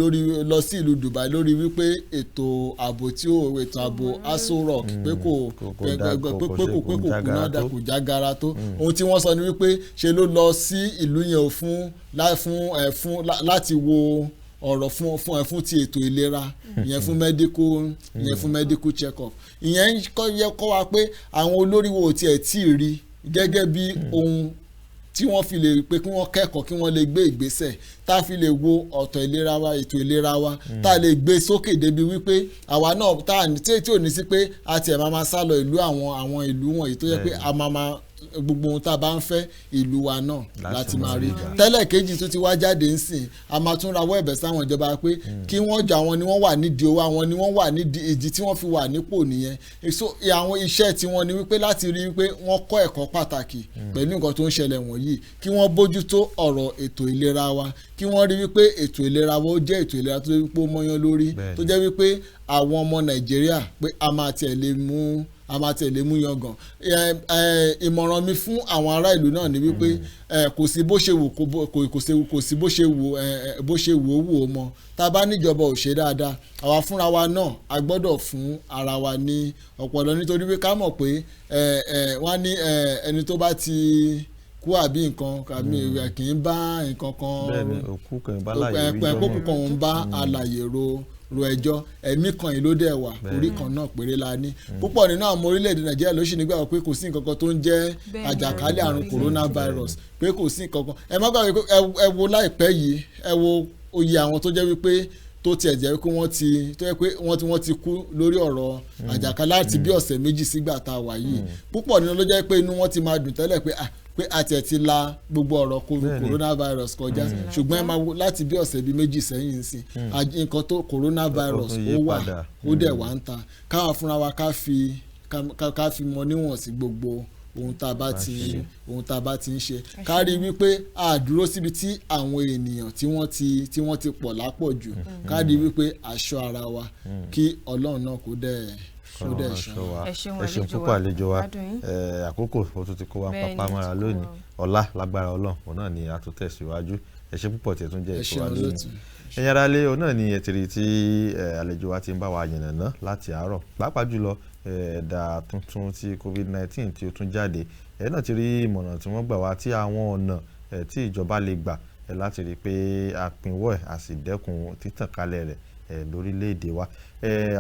lọ sí ìlú Dubai lórí wípé ètò ààbò Aso Rock pé kò kùnà dà kò jágara tó ohun tí wọ́n sọ ni wípé ṣe ló lọ sí ìlú yẹn fún láti wo ọ̀rọ̀ fún ti ètò ìlera ìyẹn fún medical check up ìyẹn yẹ kọ́ wa pé àwọn olórí wo tiẹ̀ tí ì rí gẹ́gẹ́ bí ohun tí wọ́n fi lè pé kí wọ́n kẹ́kọ̀ọ́ kí wọ́n lè gbé ìgbésẹ̀ tá a fi lè wo ọ̀tọ̀ ìlera wa ètò ìlera wa tá a lè gbé sókè débi wípé àwa náà tí ò ní sí pé a tiẹ̀ máa sá lọ ìlú àwọn ìlú wọ̀nyí tó yẹ pé a máa gbogbo ohun tá a bá ń fẹ́ ìlú wa náà láti máa rí tẹ́lẹ̀ kejì tó ti wá jáde ń sìn a máa tún rawọ́ ẹ̀bẹ̀ sáwọn ìjọba pé kí wọ́n jọ àwọn ni wọ́n wà nídìí owó àwọn ni wọ́n wà nídìí ìdí tí wọ́n fi wà nípò nìyẹn so àwọn iṣẹ́ tí wọ́n ní wípé láti rí wípé wọ́n kọ́ ẹ̀kọ́ pàtàkì pẹ̀lú nǹkan tó ń ṣẹlẹ̀ wọ̀nyí kí wọ́n bójútó ọ̀rọ̀ ètò ìlera wa kí wọ́n rí wípé ètò ìlera wa ó jẹ́ ètò ìlera tó wípé ó mọ́yán lórí tó jẹ́ wípé àwọn ọmọ Nàìjíríà pé a máa tẹ̀lé mú yangàn ìmọ̀ràn mi fún àwọn ará ìlú náà ni wípé kò sí bó ṣe wù ó wù ó mọ́ tá a bá níjọba ò ṣe dáadáa àwa fúnra wa náà a gbọ́dọ̀ fún ara wa ní ọpọlọ nítorí pé ká mọ̀ pé wọ́n ní ẹni tó bá ti kú àbí nǹkan kì í bá nǹkan kan òkú kan ń bá alàyè ro ẹjọ́ ẹ̀mí kan yìí ló dẹ̀ wà orí kan náà péré la ní púpọ̀ nínú àwọn orílẹ̀-èdè Nàìjíríà ló ṣì nígbà pé kò sí nǹkan kan tó ń jẹ́ àjàkálẹ̀ àrùn coronavirus pé kò sí nǹkan kan ẹ má gbàgbé pé ẹ wo láìpẹ́ yìí ẹ wo oyè àwọn tó jẹ́ wípé tó tiẹ̀ jẹ́ wípé wọ́n ti kú lórí ọ̀rọ̀ àjàkálẹ̀ láti bí ọ̀sẹ̀ méjì sígbà tá a wà yìí púpọ̀ nínú ló jẹ́ pé inú wọn ti máa dùn tẹ́lẹ̀ pé àti ẹ̀ ti la gbogbo ọ̀rọ̀ coronavirus kọjá ṣùgbọ́n ẹ máa wo láti bí ọ̀sẹ̀ bíi méjì sẹ́yìn sí nǹkan tó coronavirus ó wà ó dẹ̀ wá ń ta káwa fúnra wa ká fi mọ níwọ̀n sí gbogbo ohun tá a bá ti ń ṣe ká rí wípé a dúró síbi tí àwọn ènìyàn tí wọ́n ti pọ̀ lápọ̀jù ká rí wípé aṣọ ara wa kí Ọlọ́run náà kó dẹ̀ ẹ ṣeun púpọ̀ àlejò wa àkókò ó tún ti kó wa pápá mọ́ra lónìí ọ̀la lágbára Ọlọ́run òun náà ni a tún tẹ̀síwájú ẹ ṣe púpọ̀ tí ẹ tún jẹ́ ètò wa lónìí ẹ̀yin ará ilé òun náà ni ẹ̀tìrì tí àlejò wa ti ń bá wa yànnàná láti àárọ̀ pàápàá jùlọ ẹ̀dà tuntun ti COVID-19 tí ó tún jáde ẹ̀ náà ti rí ìmọ̀ràn tí wọ́n gbà wá tí àwọn ọ̀nà tí ìjọba lè gbà láti rí i pé àpínwọ́ ẹ̀ àti dẹ́kun títànkálẹ̀ rẹ̀ lórílẹ̀‐èdè wa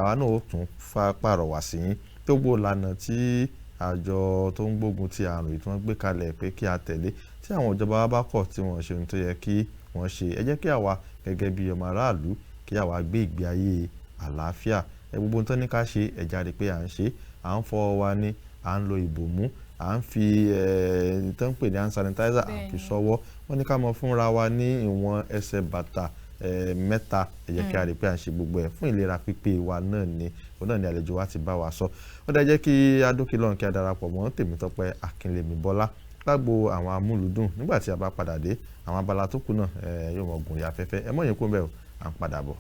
àwa náà ó tún pàrọwà sí yín tó gbó lànà tí àjọ tó ń gbógun ti àrùn yìí tí wọ́n gbé kalẹ̀ pé kí a tẹ̀lé tí àwọn ìjọba wa bá kọ̀ tí wọ́n ṣe ohun tó yẹ kí wọ́n ṣe ẹ jẹ́ kí àwa gẹ́gẹ́ bí ọmọ aráàlú kí àwa gbé ìgbé ayé àlàáfíà gbogbo nǹkan ní ká ṣe ẹ̀já rí pé à ń ṣe à ń fọwọ́ wa ní à ń lo ìbòmú à ń fi tó ń pè ní hand sanitizer à ń fi sọ́wọ́ wọ́n ní ká mọ fúnra wa ní ìwọ̀n ẹsẹ̀ bàtà mẹ́ta ẹ jẹ́ kí a rí pé à ń ṣe gbogbo ẹ̀ fún ìlera pípé wa náà ni òun náà ni àlejò wa ti bá wa sọ ó dá jẹ́ kí adókè lọ́run kí a darapọ̀ mọ́ Tèmítọ́pẹ́ Akínlẹ́mí Bọ́lá lágbo àwọn amúlùdùn nígbà tí a bá padà dé àwọn abala tó kù náà yóò mọ̀ gùn rí afẹ́fẹ́ ẹ mọ̀ yẹn kó bẹ́ẹ̀ à ń padà bọ̀.